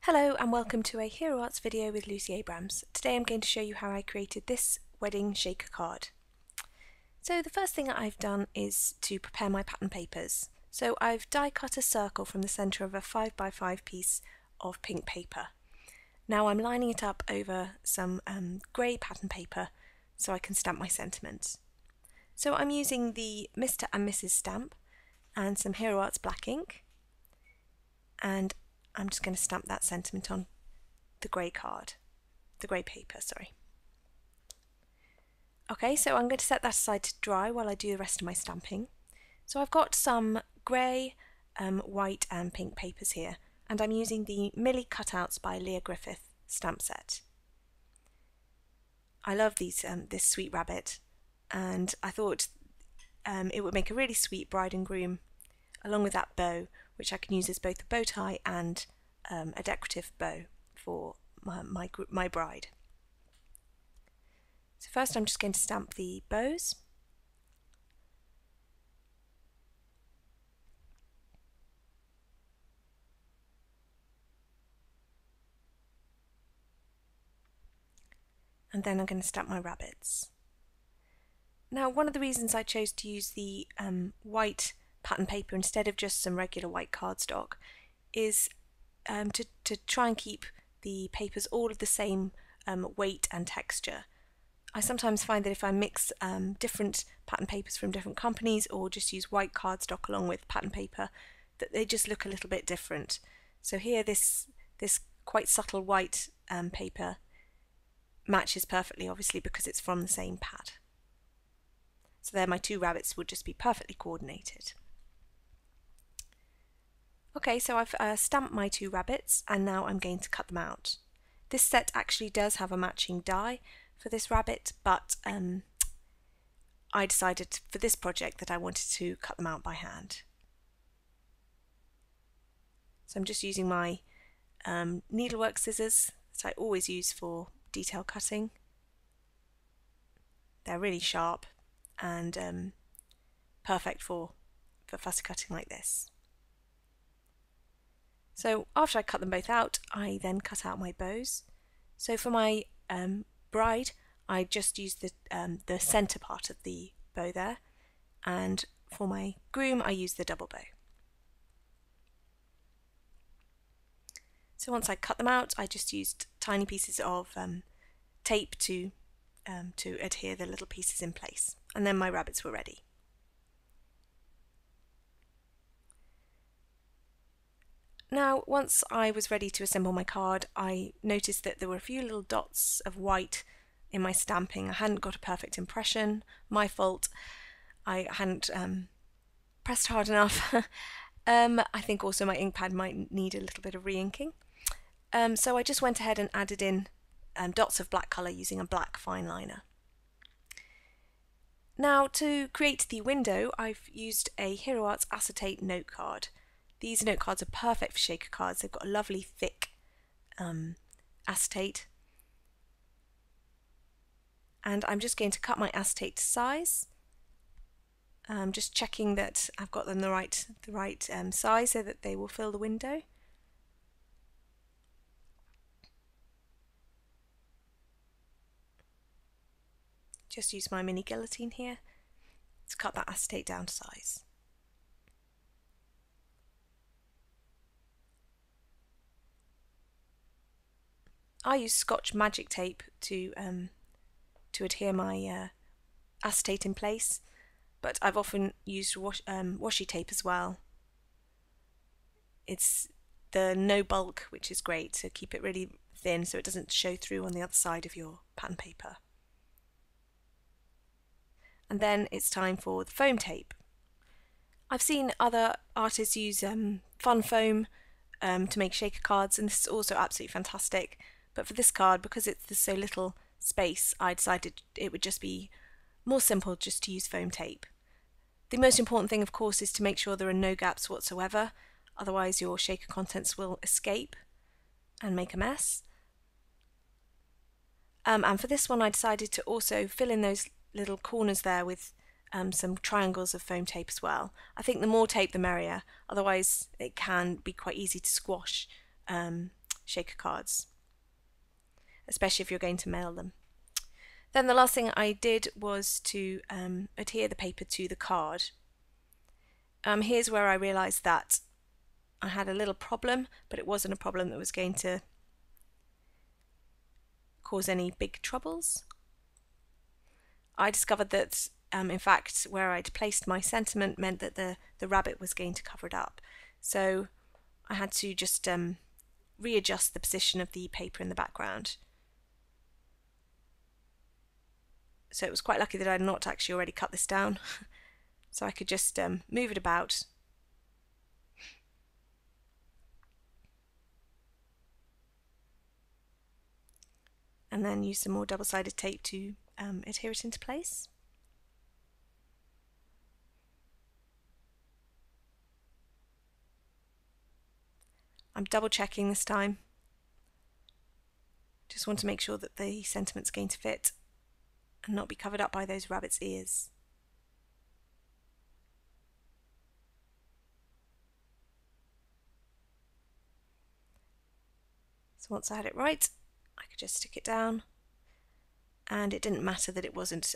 Hello and welcome to a Hero Arts video with Lucy Abrams. Today I'm going to show you how I created this wedding shaker card. So the first thing that I've done is to prepare my pattern papers. So I've die cut a circle from the centre of a 5x5 piece of pink paper. Now I'm lining it up over some grey pattern paper so I can stamp my sentiments. So I'm using the Mr. and Mrs. stamp and some Hero Arts black ink, and I'm just going to stamp that sentiment on the grey paper, sorry. Okay, so I'm going to set that aside to dry while I do the rest of my stamping. So I've got some grey, white and pink papers here, and I'm using the Millie Cutouts by Leah Griffith stamp set. I love these this sweet rabbit, and I thought it would make a really sweet bride and groom, along with that bow, which I can use as both a bow tie and a decorative bow for my bride. So first I'm just going to stamp the bows. And then I'm going to stamp my rabbits. Now, one of the reasons I chose to use the white pattern paper instead of just some regular white cardstock is to try and keep the papers all of the same weight and texture. I sometimes find that if I mix different pattern papers from different companies, or just use white cardstock along with pattern paper, that they just look a little bit different. So here this quite subtle white paper matches perfectly, obviously because it's from the same pad. So there my two rabbits would just be perfectly coordinated. Okay, so I've stamped my two rabbits and now I'm going to cut them out. This set actually does have a matching die for this rabbit, but I decided for this project that I wanted to cut them out by hand. So I'm just using my needlework scissors that I always use for detail cutting. They're really sharp and perfect for fussy cutting like this. So after I cut them both out, I then cut out my bows. So for my bride, I just used the centre part of the bow there, and for my groom I used the double bow. So once I cut them out, I just used tiny pieces of tape to adhere the little pieces in place, and then my rabbits were ready. Now, once I was ready to assemble my card, I noticed that there were a few little dots of white in my stamping. I hadn't got a perfect impression. My fault. I hadn't pressed hard enough. I think also my ink pad might need a little bit of re-inking. So I just went ahead and added in dots of black colour using a black fine liner. Now, to create the window, I've used a Hero Arts acetate note card. These note cards are perfect for shaker cards. They've got a lovely thick acetate. And I'm just going to cut my acetate to size. Just checking that I've got them the right size so that they will fill the window. Just use my mini guillotine here to cut that acetate down to size. I use Scotch Magic Tape to adhere my acetate in place, but I've often used washi tape as well. It's the no bulk, which is great, so keep it really thin so it doesn't show through on the other side of your pattern paper. And then it's time for the foam tape. I've seen other artists use fun foam to make shaker cards, and this is also absolutely fantastic. But for this card, because there's so little space, I decided it would just be more simple just to use foam tape. The most important thing, of course, is to make sure there are no gaps whatsoever, otherwise your shaker contents will escape and make a mess. And for this one I decided to also fill in those little corners there with some triangles of foam tape as well. I think the more tape the merrier, otherwise it can be quite easy to squash shaker cards, especially if you're going to mail them. Then the last thing I did was to adhere the paper to the card. Here's where I realised that I had a little problem, but it wasn't a problem that was going to cause any big troubles. I discovered that in fact where I'd placed my sentiment meant that the rabbit was going to cover it up. So I had to just readjust the position of the paper in the background. So it was quite lucky that I'd not actually already cut this down. So I could just move it about. And then use some more double-sided tape to adhere it into place. I'm double checking this time. Just want to make sure that the sentiment's going to fit and not be covered up by those rabbit's ears. So once I had it right, I could just stick it down, and it didn't matter that it wasn't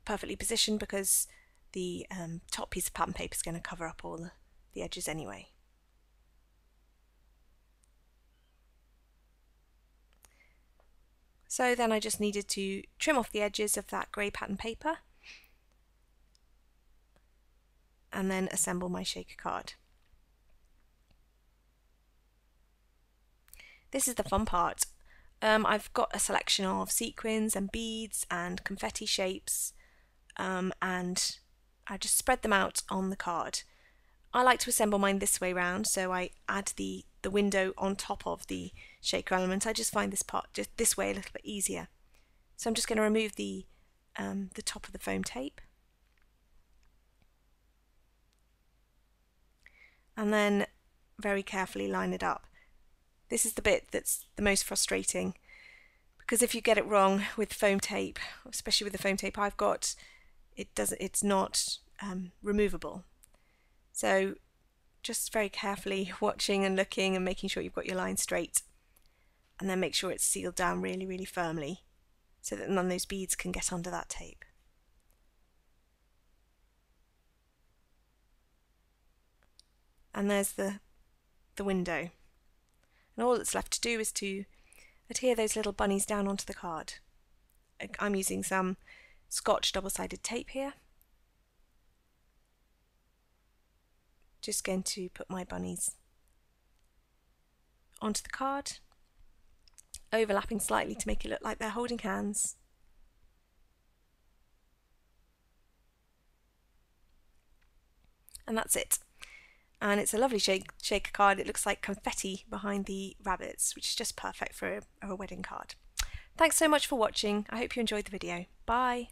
perfectly positioned because the top piece of pattern paper is going to cover up all the edges anyway. So then I just needed to trim off the edges of that grey pattern paper and then assemble my shaker card. This is the fun part. I've got a selection of sequins and beads and confetti shapes, and I just spread them out on the card. I like to assemble mine this way round, so I add the window on top of the shaker element. I just find this part just this way a little bit easier. So I'm just going to remove the top of the foam tape, and then very carefully line it up. This is the bit that's the most frustrating, because if you get it wrong with foam tape, especially with the foam tape I've got, it's not removable. So just very carefully watching and looking and making sure you've got your line straight, and then make sure it's sealed down really, really firmly so that none of those beads can get under that tape. And there's the window. And all that's left to do is to adhere those little bunnies down onto the card. I'm using some Scotch double-sided tape here. Just going to put my bunnies onto the card, overlapping slightly to make it look like they're holding hands. And that's it. And it's a lovely shaker card. It looks like confetti behind the rabbits, which is just perfect for a wedding card. Thanks so much for watching. I hope you enjoyed the video. Bye!